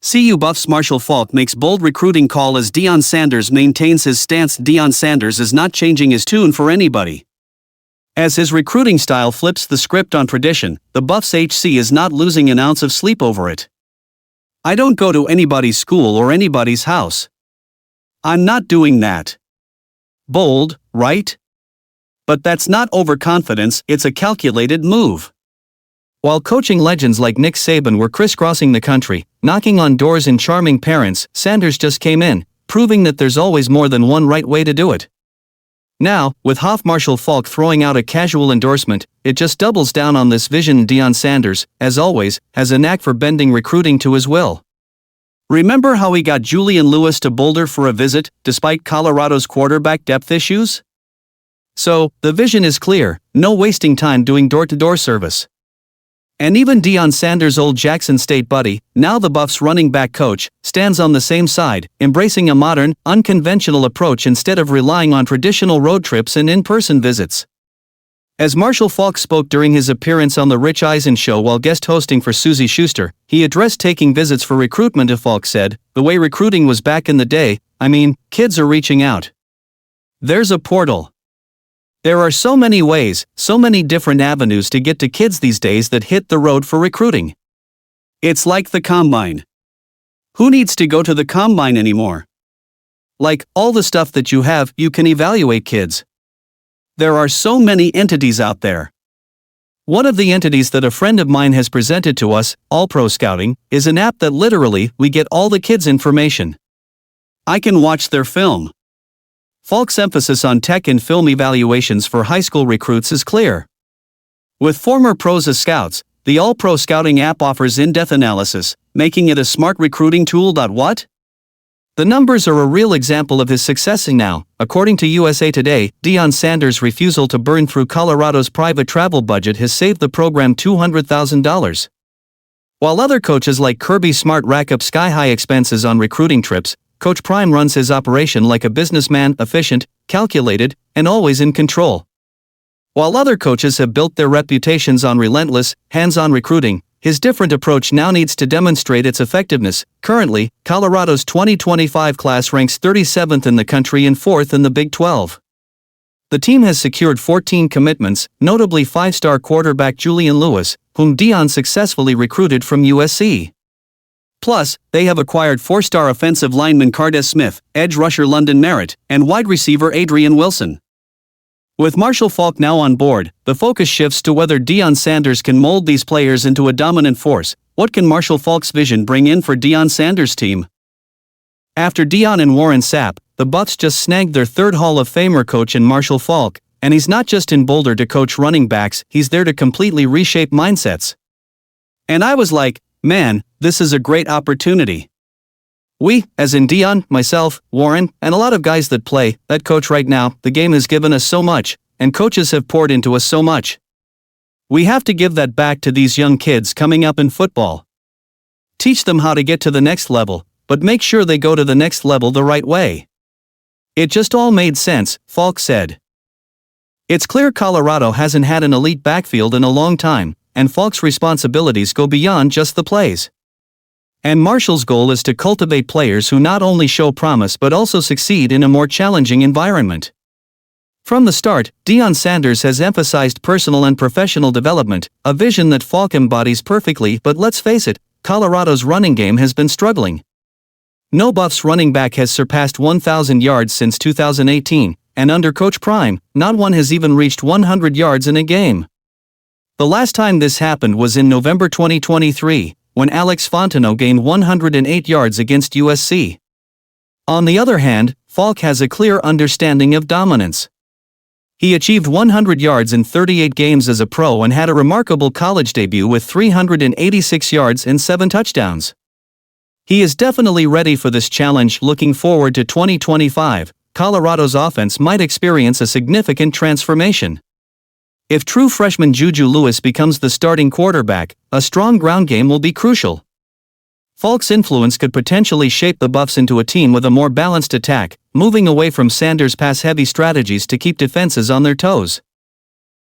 CU Buffs Marshall Faulk makes bold recruiting call as Deion Sanders maintains his stance. Deion Sanders is not changing his tune for anybody. As his recruiting style flips the script on tradition, the Buffs HC is not losing an ounce of sleep over it. I don't go to anybody's school or anybody's house. I'm not doing that. Bold, right? But that's not overconfidence, it's a calculated move. While coaching legends like Nick Saban were crisscrossing the country, knocking on doors and charming parents, Sanders just came in, proving that there's always more than one right way to do it. Now, with Marshall Faulk throwing out a casual endorsement, it just doubles down on this vision. Deion Sanders, as always, has a knack for bending recruiting to his will. Remember how he got Julian Lewis to Boulder for a visit, despite Colorado's quarterback depth issues? So, the vision is clear, no wasting time doing door-to-door service. And even Deion Sanders' old Jackson State buddy, now the Buffs running back coach, stands on the same side, embracing a modern, unconventional approach instead of relying on traditional road trips and in-person visits. As Marshall Faulk spoke during his appearance on The Rich Eisen Show while guest hosting for Susie Schuster, he addressed taking visits for recruitment. Faulk said, "The way recruiting was back in the day, kids are reaching out. There's a portal. There are so many ways, so many different avenues to get to kids these days that hit the road for recruiting. It's like the combine. Who needs to go to the combine anymore? Like, all the stuff that you have, you can evaluate kids. There are so many entities out there. One of the entities that a friend of mine has presented to us, All Pro Scouting, is an app that literally, we get all the kids' information. I can watch their film." Faulk's emphasis on tech and film evaluations for high school recruits is clear. With former pros as scouts, the All Pro Scouting app offers in-depth analysis, making it a smart recruiting tool. What? The numbers are a real example of his success now. According to USA Today, Deion Sanders' refusal to burn through Colorado's private travel budget has saved the program $200,000. While other coaches like Kirby Smart rack up sky-high expenses on recruiting trips, Coach Prime runs his operation like a businessman, efficient, calculated, and always in control. While other coaches have built their reputations on relentless, hands-on recruiting, his different approach now needs to demonstrate its effectiveness. Currently, Colorado's 2025 class ranks 37th in the country and 4th in the Big 12. The team has secured 14 commitments, notably five-star quarterback Julian Lewis, whom Deion successfully recruited from USC. Plus, they have acquired four-star offensive lineman Cardez Smith, edge rusher London Merritt, and wide receiver Adrian Wilson. With Marshall Faulk now on board, the focus shifts to whether Deion Sanders can mold these players into a dominant force. What can Marshall Faulk's vision bring in for Deion Sanders' team? After Deion and Warren Sapp, the Buffs just snagged their third Hall of Famer coach in Marshall Faulk, and he's not just in Boulder to coach running backs, he's there to completely reshape mindsets. And I was like, man, this is a great opportunity. We, as in Deion, myself, Warren, and a lot of guys that play, that coach right now, the game has given us so much, and coaches have poured into us so much. We have to give that back to these young kids coming up in football. Teach them how to get to the next level, but make sure they go to the next level the right way. It just all made sense, Faulk said. It's clear Colorado hasn't had an elite backfield in a long time, and Faulk's responsibilities go beyond just the plays. And Marshall's goal is to cultivate players who not only show promise but also succeed in a more challenging environment. From the start, Deion Sanders has emphasized personal and professional development, a vision that Faulk embodies perfectly. But let's face it, Colorado's running game has been struggling. No Buffs running back has surpassed 1,000 yards since 2018, and under Coach Prime, not one has even reached 100 yards in a game. The last time this happened was in November 2023, when Alex Fontenot gained 108 yards against USC. On the other hand, Faulk has a clear understanding of dominance. He achieved 100 yards in 38 games as a pro and had a remarkable college debut with 386 yards and 7 touchdowns. He is definitely ready for this challenge. Looking forward to 2025, Colorado's offense might experience a significant transformation. If true freshman Juju Lewis becomes the starting quarterback, a strong ground game will be crucial. Faulk's influence could potentially shape the Buffs into a team with a more balanced attack, moving away from Sanders' pass-heavy strategies to keep defenses on their toes.